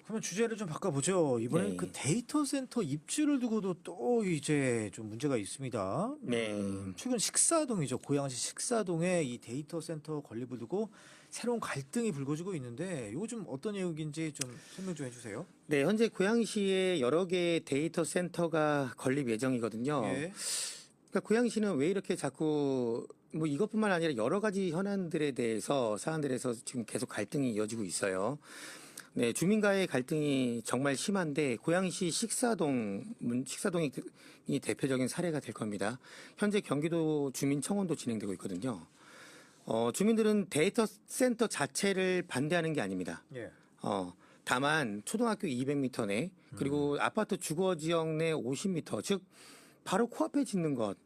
그러면 주제를 좀 바꿔보죠. 이번엔 네. 그 데이터 센터 입지를 두고도 또 이제 좀 문제가 있습니다. 네. 최근 식사동이죠. 고양시 식사동에 이 데이터 센터 건립을 두고 새로운 갈등이 불거지고 있는데 이거 좀 어떤 내용인지 좀 설명 좀 해주세요. 네, 현재 고양시에 여러 개의 데이터 센터가 건립 예정이거든요. 예. 그러니까 고양시는 왜 이렇게 자꾸 뭐 이것뿐만 아니라 여러 가지 현안들에 대해서 사안들에서 지금 계속 갈등이 이어지고 있어요. 네, 주민과의 갈등이 정말 심한데 고양시 식사동이 대표적인 사례가 될 겁니다. 현재 경기도 주민청원도 진행되고 있거든요. 주민들은 데이터 센터 자체를 반대하는 게 아닙니다. 예. 다만 초등학교 200m 내 그리고 아파트 주거 지역 내 50m, 즉 바로 코앞에 짓는 것,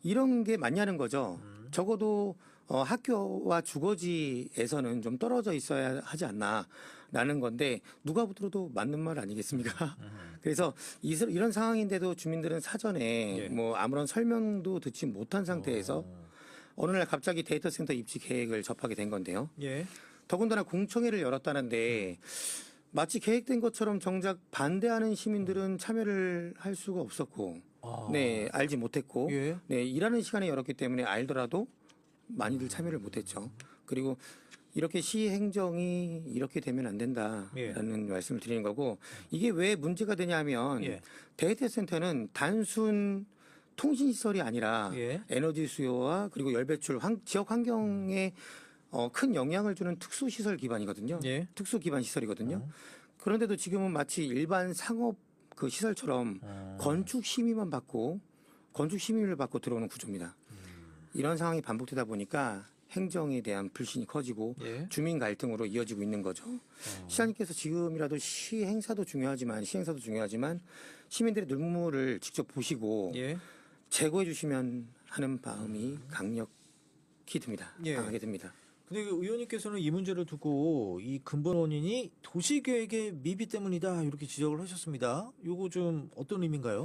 이런 게 맞냐는 거죠. 적어도 학교와 주거지에서는 좀 떨어져 있어야 하지 않나라는 건데 누가 들어도 맞는 말 아니겠습니까? 그래서 이런 상황인데도 주민들은 사전에 예. 뭐 아무런 설명도 듣지 못한 상태에서 어느 날 갑자기 데이터 센터 입지 계획을 접하게 된 건데요. 예. 더군다나 공청회를 열었다는데 마치 계획된 것처럼 정작 반대하는 시민들은 참여를 할 수가 없었고, 네, 알지 못했고, 예. 네, 일하는 시간에 열었기 때문에 알더라도 많이들 참여를 못했죠. 그리고 이렇게 시 행정이 이렇게 되면 안 된다라는 말씀을 드리는 거고, 이게 왜 문제가 되냐면 예. 데이터 센터는 단순 통신 시설이 아니라 예. 에너지 수요와 그리고 열 배출, 지역 환경에 큰 영향을 주는 특수 시설 기반이거든요. 예. 특수 기반 시설이거든요. 그런데도 지금은 마치 일반 상업 그 시설처럼 건축 심의를 받고 들어오는 구조입니다. 이런 상황이 반복되다 보니까 행정에 대한 불신이 커지고 예. 주민 갈등으로 이어지고 있는 거죠. 시장님께서 지금이라도 시행사도 중요하지만 시민들의 눈물을 직접 보시고 예. 제거해 주시면 하는 마음이 강력히 듭니다. 예. 강하게 듭니다. 근데 그 의원님께서는 이 문제를 두고 이 근본 원인이 도시계획의 미비 때문이다 이렇게 지적을 하셨습니다. 이거 좀 어떤 의미인가요?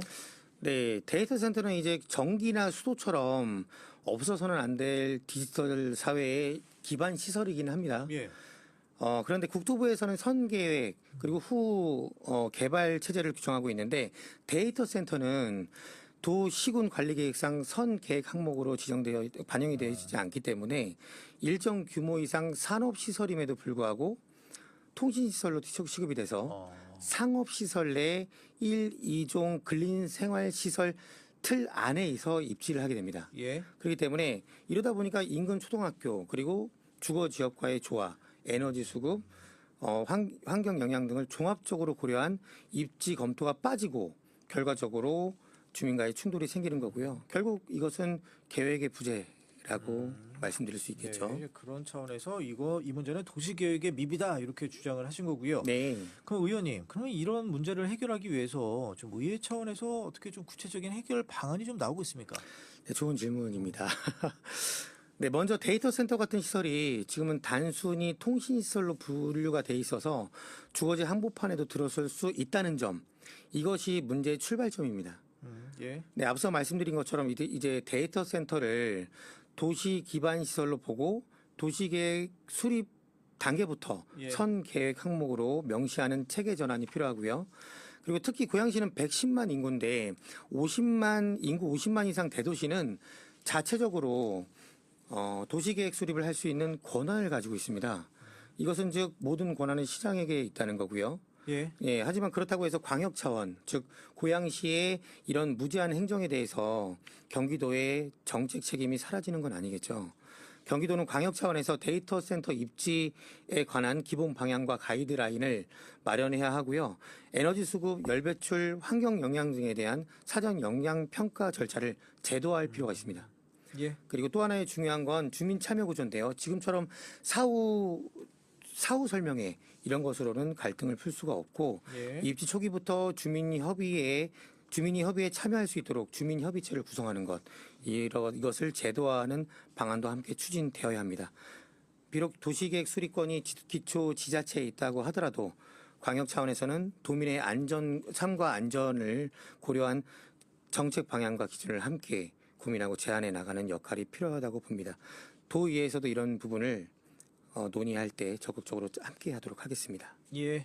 네, 데이터 센터는 이제 전기나 수도처럼 없어서는 안 될 디지털 사회의 기반 시설이긴 합니다. 예. 그런데 국토부에서는 선계획 그리고 후 개발 체제를 규정하고 있는데 데이터 센터는 도시군 관리계획상 선계획 항목으로 반영이 되어 있지 않기 때문에 일정 규모 이상 산업시설임에도 불구하고 통신시설로 취급이 돼서 상업시설 내 1, 2종 근린생활시설 틀 안에서 입지를 하게 됩니다. 예. 그렇기 때문에 이러다 보니까 인근 초등학교 그리고 주거지역과의 조화, 에너지 수급, 환경 영향 등을 종합적으로 고려한 입지 검토가 빠지고 결과적으로 주민과의 충돌이 생기는 거고요. 결국 이것은 계획의 부재라고 말씀드릴 수 있겠죠. 네, 그런 차원에서 이 문제는 도시계획의 미비다 이렇게 주장을 하신 거고요. 네. 그럼 의원님, 그러면 이런 문제를 해결하기 위해서 좀 의회 차원에서 어떻게 좀 구체적인 해결 방안이 좀 나오고 있습니까? 네, 좋은 질문입니다. 네, 먼저 데이터 센터 같은 시설이 지금은 단순히 통신 시설로 분류가 돼 있어서 주거지 한복판에도 들어설 수 있다는 점, 이것이 문제의 출발점입니다. 예. 네, 앞서 말씀드린 것처럼 이제 데이터 센터를 도시 기반 시설로 보고 도시계획 수립 단계부터 예. 선 계획 항목으로 명시하는 체계 전환이 필요하고요. 그리고 특히 고양시는 110만 인구인데 인구 50만 이상 대도시는 자체적으로 도시계획 수립을 할 수 있는 권한을 가지고 있습니다. 이것은 즉 모든 권한은 시장에게 있다는 거고요. 예. 예, 하지만 그렇다고 해서 광역 차원, 즉 고양시의 이런 무제한 행정에 대해서 경기도의 정책 책임이 사라지는 건 아니겠죠. 경기도는 광역 차원에서 데이터 센터 입지에 관한 기본 방향과 가이드라인을 마련해야 하고요. 에너지 수급, 열 배출, 환경 영향 등에 대한 사전 영향 평가 절차를 제도화할 필요가 있습니다. 예. 그리고 또 하나의 중요한 건 주민 참여 구조인데요. 지금처럼 사후 설명회 이런 것으로는 갈등을 풀 수가 없고 예. 입지 초기부터 주민이 협의에 참여할 수 있도록 주민 협의체를 구성하는 것 이것을 제도화하는 방안도 함께 추진되어야 합니다. 비록 도시계획 수립권이 기초 지자체에 있다고 하더라도 광역 차원에서는 도민의 삶과 안전을 고려한 정책 방향과 기준을 함께 고민하고 제안해 나가는 역할이 필요하다고 봅니다. 도의회에서도 이런 부분을 논의할 때 적극적으로 함께 하도록 하겠습니다. 예.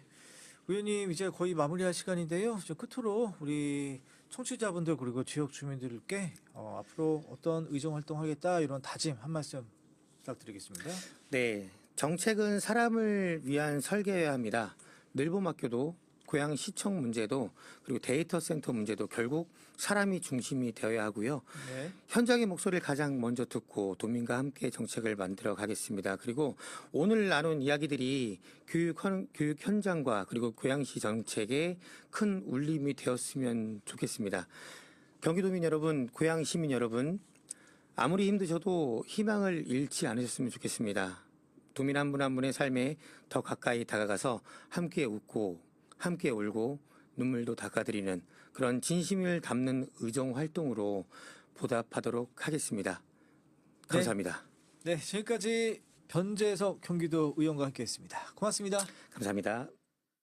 의원님 이제 거의 마무리할 시간인데요. 저 끝으로 우리 청취자분들 그리고 지역 주민들께 앞으로 어떤 의정 활동하겠다 이런 다짐 한 말씀 부탁드리겠습니다. 네, 정책은 사람을 위한 설계여야 합니다. 늘봄학교도 고양시청 문제도 그리고 데이터 센터 문제도 결국 사람이 중심이 되어야 하고요. 네. 현장의 목소리를 가장 먼저 듣고 도민과 함께 정책을 만들어 가겠습니다. 그리고 오늘 나눈 이야기들이 교육 현장과 그리고 고양시 정책에 큰 울림이 되었으면 좋겠습니다. 경기도민 여러분, 고양 시민 여러분, 아무리 힘드셔도 희망을 잃지 않으셨으면 좋겠습니다. 도민 한 분 한 분의 삶에 더 가까이 다가가서 함께 웃고 함께 울고 눈물도 닦아드리는 그런 진심을 담는 의정 활동으로 보답하도록 하겠습니다. 감사합니다. 네, 지금까지 변재석 경기도 의원과 함께했습니다. 고맙습니다. 감사합니다.